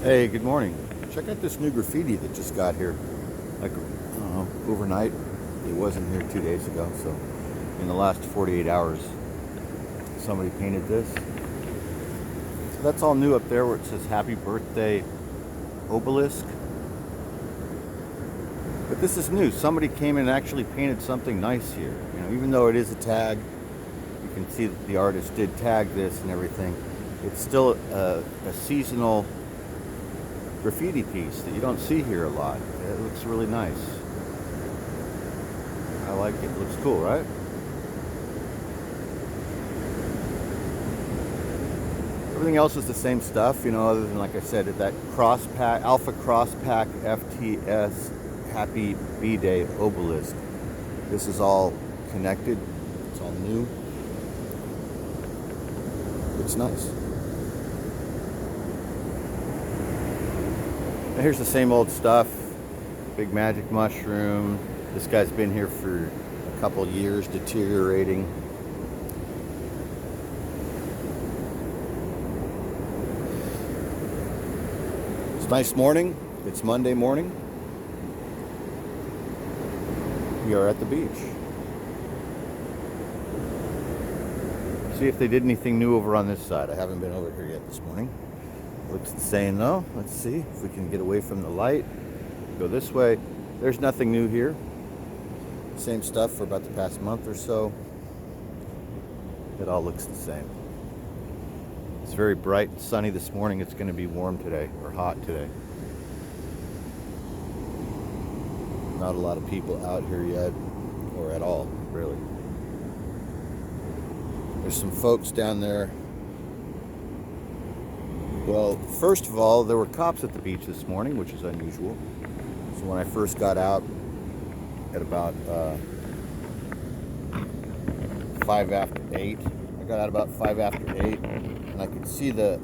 Hey, good morning. Check out this new graffiti that just got here. Like, I don't know, overnight. It wasn't here 2 days ago, so in the last 48 hours, somebody painted this. So that's all new up there where it says Happy Birthday Obelisk. But this is new. Somebody came in and actually painted something nice here. You know, even though it is a tag, you can see that the artist did tag this and everything. It's still a seasonal graffiti piece that you don't see here a lot. It looks really nice. I like it. It looks cool, right? Everything else is the same stuff, you know, other than, like I said, that cross pack, Alpha Cross Pack FTS Happy B-Day Obelisk. This is all connected. It's all new. It's nice. And here's the same old stuff. Big magic mushroom. This guy's been here for a couple years, deteriorating. It's a nice morning. It's Monday morning. We are at the beach. See if they did anything new over on this side. I haven't been over here yet this morning. Looks the same though. Let's see if we can get away from the light. Go this way. There's nothing new here. Same stuff for about the past month or so. It all looks the same. It's very bright and sunny this morning. It's going to be warm today, or hot today. Not a lot of people out here yet, or at all, really. There's some folks down there. Well, first of all, there were cops at the beach this morning, which is unusual. So when I first got out at about 5 after 8, I got out about 5 after 8, and I could see the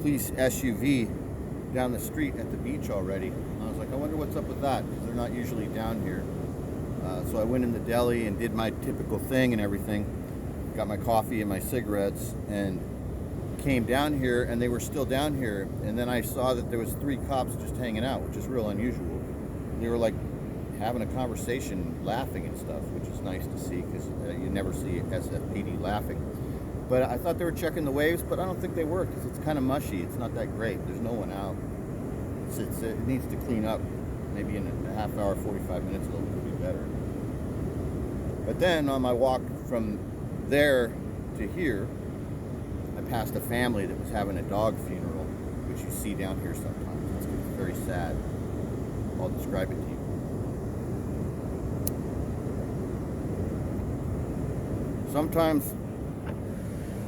police SUV down the street at the beach already. And I was like, I wonder what's up with that, because they're not usually down here. So I went in the deli and did my typical thing and everything. Got my coffee and my cigarettes, and came down here, and they were still down here. And then I saw that there was 3 cops just hanging out, which is real unusual. And they were like having a conversation, laughing and stuff, which is nice to see, because you never see SFPD laughing. But I thought they were checking the waves, but I don't think they were, because it's kind of mushy. It's not that great. There's no one out. It needs to clean up. Maybe in a half hour, 45 minutes, it'll be better. But then on my walk from there to here, I passed a family that was having a dog funeral, which you see down here sometimes. It's very sad. I'll describe it to you.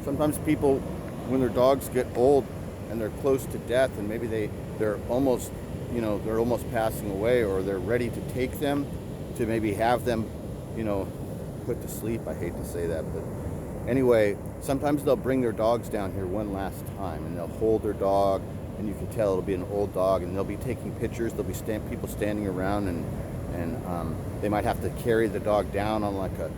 Sometimes people, when their dogs get old and they're close to death, and maybe they're almost passing away, or they're ready to take them to maybe have them, put to sleep. I hate to say that, but anyway, sometimes they'll bring their dogs down here one last time, and they'll hold their dog, and you can tell it'll be an old dog, and they'll be taking pictures. There'll be people standing around, and they might have to carry the dog down on like a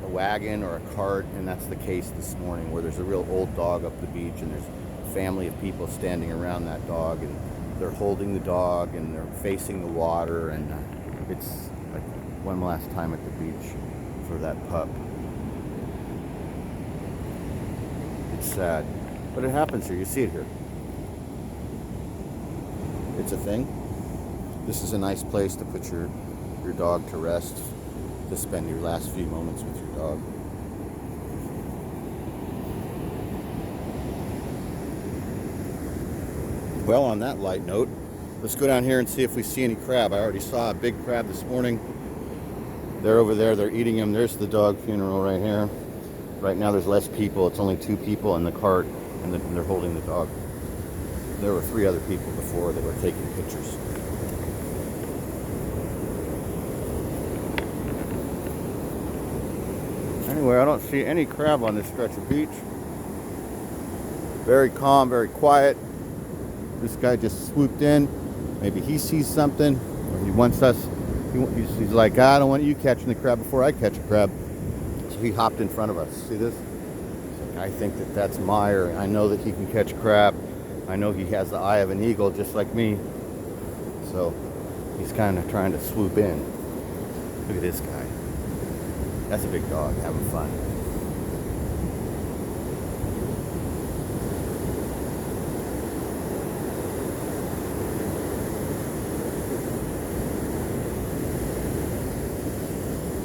wagon or a cart, and that's the case this morning, where there's a real old dog up the beach, and there's a family of people standing around that dog, and they're holding the dog, and they're facing the water, and it's like one last time at the beach for that pup. It's sad, but it happens here. You see it here. It's a thing. This is a nice place to put your dog to rest, to spend your last few moments with your dog. Well, on that light note, let's go down here and see if we see any crab. I already saw a big crab this morning. They're over there. They're eating them. There's the dog funeral right here. Right now there's less people. It's only 2 people in the cart, and they're holding the dog. There were 3 other people before that were taking pictures. Anyway, I don't see any crab on this stretch of beach. Very calm, very quiet. This guy just swooped in. Maybe he sees something, or he wants us. He's like, I don't want you catching the crab before I catch a crab. So he hopped in front of us. See this? I think that's Meyer. I know that he can catch crab. I know he has the eye of an eagle just like me. So he's kind of trying to swoop in. Look at this guy. That's a big dog having fun.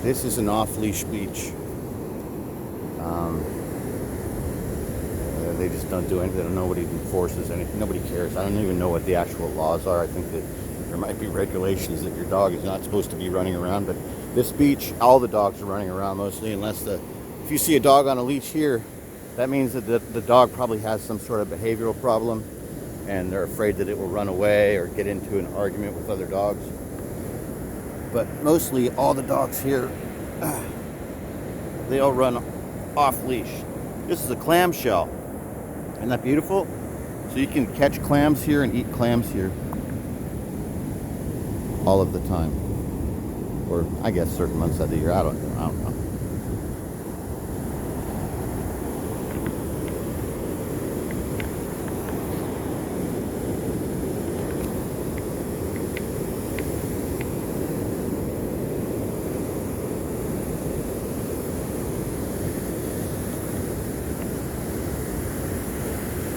This is an off-leash beach. They just don't do anything. Nobody enforces anything. Nobody cares. I don't even know what the actual laws are. I think that there might be regulations that your dog is not supposed to be running around. But this beach, all the dogs are running around mostly, unless if you see a dog on a leash here, that means that the dog probably has some sort of behavioral problem, and they're afraid that it will run away or get into an argument with other dogs. But mostly all the dogs here, they all run off leash. This is a clamshell. Isn't that beautiful? So you can catch clams here and eat clams here all of the time. Or I guess certain months of the year. I don't know.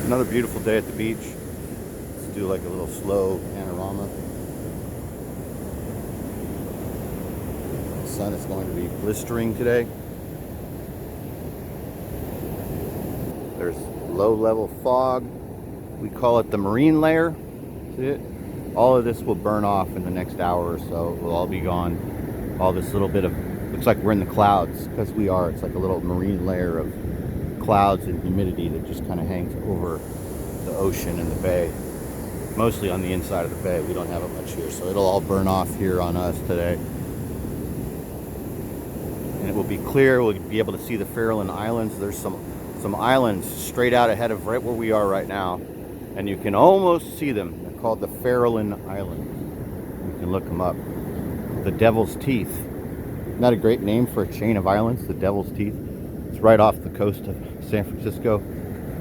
Another beautiful day at the beach. Let's do like a little slow panorama. The sun is going to be blistering today. There's low-level fog. We call it the marine layer. See it? All of this will burn off in the next hour or so. It will all be gone. All this little bit of, looks like we're in the clouds, because we are. It's like a little marine layer of clouds and humidity that just kind of hangs over the ocean and the bay. Mostly on the inside of the bay. We don't have it much here, so it'll all burn off here on us today. And it will be clear. We'll be able to see the Farallon Islands. There's some islands straight out ahead of right where we are right now, and you can almost see them. They're called the Farallon Islands. You can look them up. The Devil's Teeth. Isn't that a great name for a chain of islands? The Devil's Teeth. It's right off the coast of San Francisco.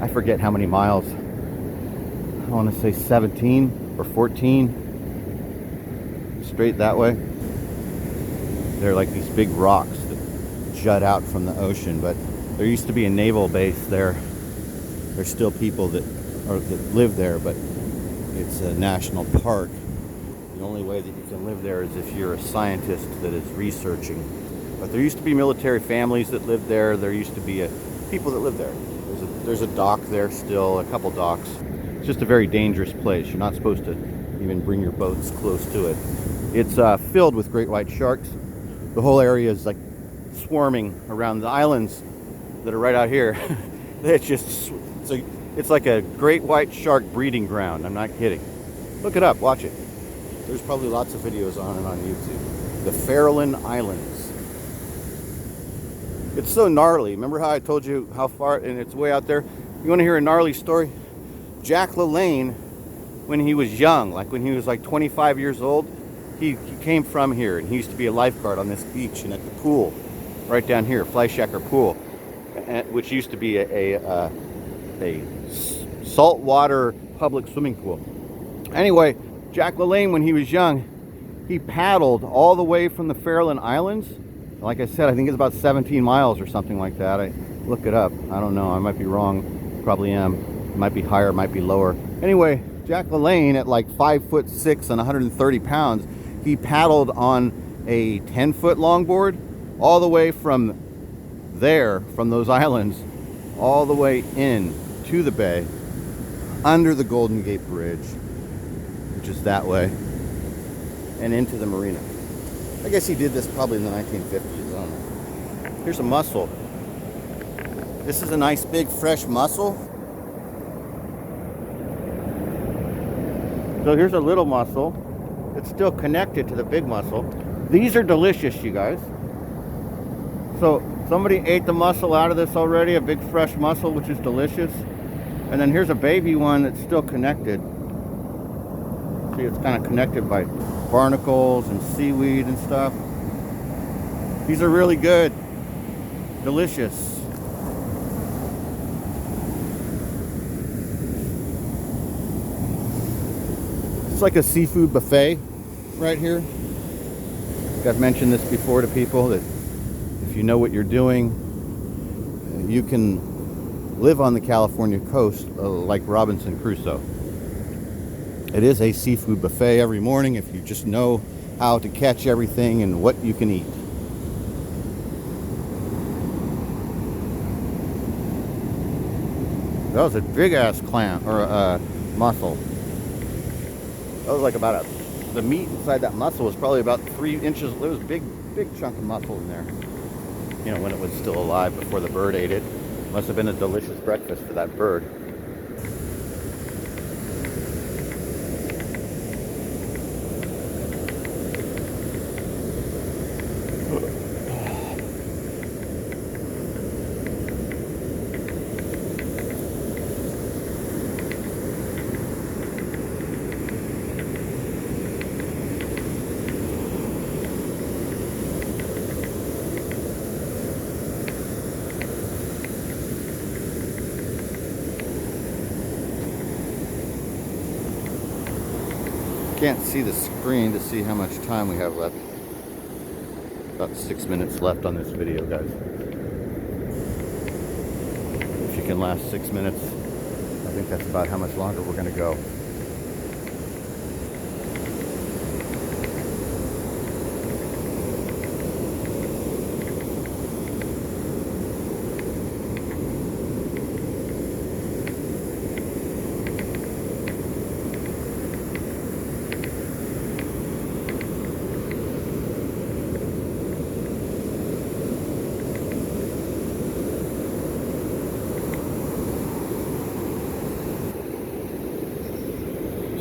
I forget how many miles. I want to say 17 or 14. Straight that way. They're like these big rocks that jut out from the ocean, but there used to be a naval base there. There's still people that live there, but it's a national park. The only way that you can live there is if you're a scientist that is researching. But there used to be military families that lived there. There used to be people that lived there. There's a dock there still, a couple docks. It's just a very dangerous place. You're not supposed to even bring your boats close to it. It's filled with great white sharks. The whole area is like swarming around the islands that are right out here. It's like a great white shark breeding ground. I'm not kidding. Look it up, watch it. There's probably lots of videos on it on YouTube. The Farallon Islands. It's so gnarly. Remember how I told you how far, and it's way out there? You want to hear a gnarly story? Jack LaLanne, when he was young, like when he was like 25 years old, he came from here, and he used to be a lifeguard on this beach and at the pool right down here, Fleischacker Pool, which used to be a saltwater public swimming pool. Anyway, Jack LaLanne, when he was young, he paddled all the way from the Farallon Islands. Like I said, I think it's about 17 miles or something like that. I look it up. I don't know. I might be wrong. Probably am. It might be higher, it might be lower. Anyway, Jack LaLanne, at like 5'6" and 130 pounds, he paddled on a 10-foot longboard all the way from there, from those islands, all the way in to the bay, under the Golden Gate Bridge, which is that way, and into the marina. I guess he did this probably in the 1950s. I don't know. Here's a mussel. This is a nice big fresh mussel. So here's a little mussel. It's still connected to the big mussel. These are delicious, you guys. So somebody ate the mussel out of this already, a big fresh mussel, which is delicious. And then here's a baby one that's still connected. See, it's kind of connected by barnacles and seaweed and stuff. These are really good. Delicious. like a seafood buffet right here. I've mentioned this before to people that if you know what you're doing, you can live on the California coast like Robinson Crusoe. It is a seafood buffet every morning if you just know how to catch everything and what you can eat. That was a big ass clam or mussel. That was like about the meat inside that mussel was probably about 3 inches. There was a big chunk of mussel in there. You know, when it was still alive before the bird ate it. Must have been a delicious breakfast for that bird. Can't see the screen to see how much time we have left. About 6 minutes left on this video, guys. If you can last 6 minutes, I think that's about how much longer we're going to go.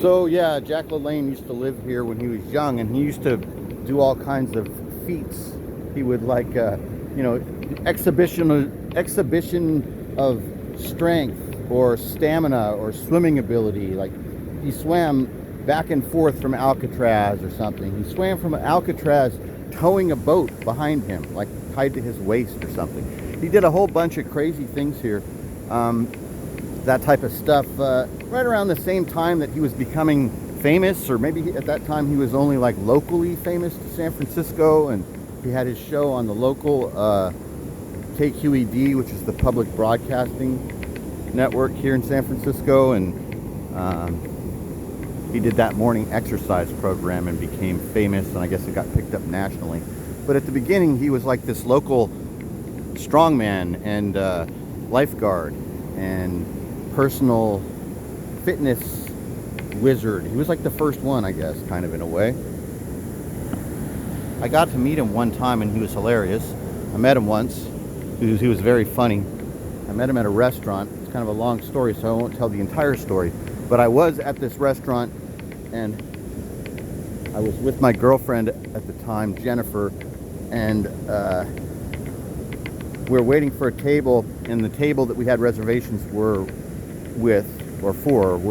So yeah, Jack LaLanne used to live here when he was young, and he used to do all kinds of feats. He would exhibition of strength or stamina or swimming ability. Like he swam back and forth from Alcatraz or something. He swam from Alcatraz towing a boat behind him, like tied to his waist or something. He did a whole bunch of crazy things here. That type of stuff right around the same time that he was becoming famous, or maybe at that time he was only like locally famous to San Francisco, and he had his show on the local KQED, which is the public broadcasting network here in San Francisco, and he did that morning exercise program and became famous, and I guess it got picked up nationally. But at the beginning he was like this local strongman and lifeguard and personal fitness wizard. He was like the first one, I guess, kind of in a way. I got to meet him one time and he was hilarious. I met him once. He was very funny. I met him at a restaurant. It's kind of a long story, so I won't tell the entire story. But I was at this restaurant and I was with my girlfriend at the time, Jennifer, and we were waiting for a table, and the table that we had reservations were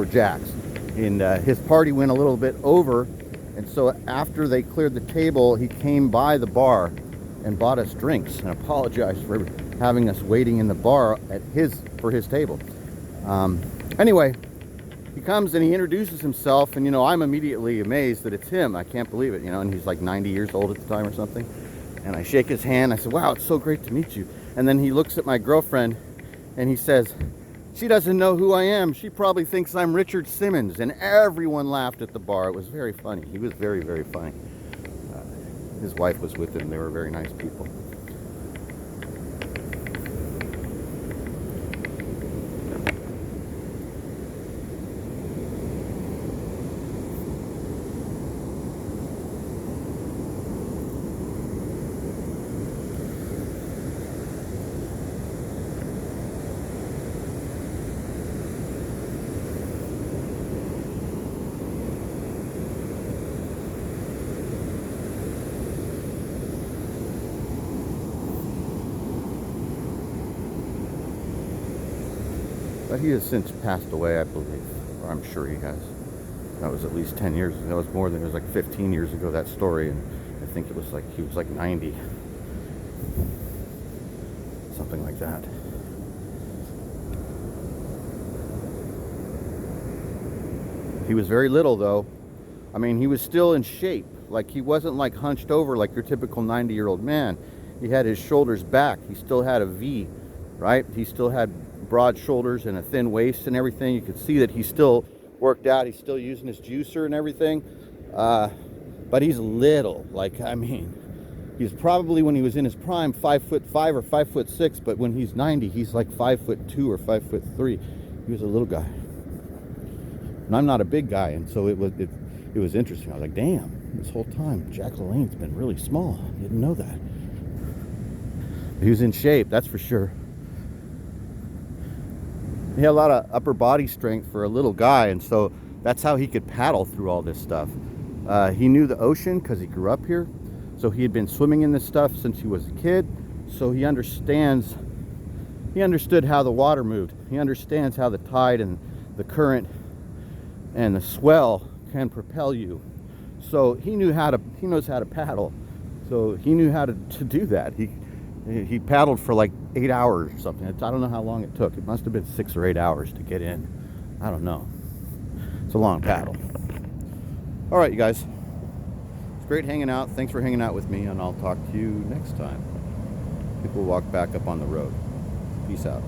Jack's. And his party went a little bit over, and so after they cleared the table, he came by the bar and bought us drinks and apologized for having us waiting in the bar for his table. Anyway, he comes and he introduces himself, and I'm immediately amazed that it's him. I can't believe it, and he's like 90 years old at the time or something. And I shake his hand. I said, "Wow, it's so great to meet you." And then he looks at my girlfriend and he says, "She doesn't know who I am. She probably thinks I'm Richard Simmons." And everyone laughed at the bar. It was very funny. He was very, very funny. His wife was with him. They were very nice people. But he has since passed away, I believe, or I'm sure he has. That was at least 10 years. That was more than, it was like 15 years ago, that story, and I think it was like, he was like 90. Something like that. He was very little, though. I mean, he was still in shape. Like, he wasn't like hunched over like your typical 90-year-old man. He had his shoulders back. He still had a V, right? He still had broad shoulders and a thin waist and everything. You could see that he still worked out. He's still using his juicer and everything. But he's little. Like, I mean, he's probably, when he was in his prime, 5'5" or 5'6", but when he's 90, he's like 5'2" or 5'3". He was a little guy. And I'm not a big guy, and so it was interesting. I was like, damn, this whole time Jack LaLanne's been really small. Didn't know that. He was in shape, that's for sure. He had a lot of upper body strength for a little guy, and so that's how he could paddle through all this stuff. He knew the ocean because he grew up here, so he had been swimming in this stuff since he was a kid. So he understood how the water moved. He understands how the tide and the current and the swell can propel you. So he knows how to paddle. So he knew how to do that. He paddled for like 8 hours or something. I don't know how long it took. It must have been 6 or 8 hours to get in. I don't know. It's a long paddle. All right, you guys. It's great hanging out. Thanks for hanging out with me, and I'll talk to you next time. I think we'll walk back up on the road. Peace out.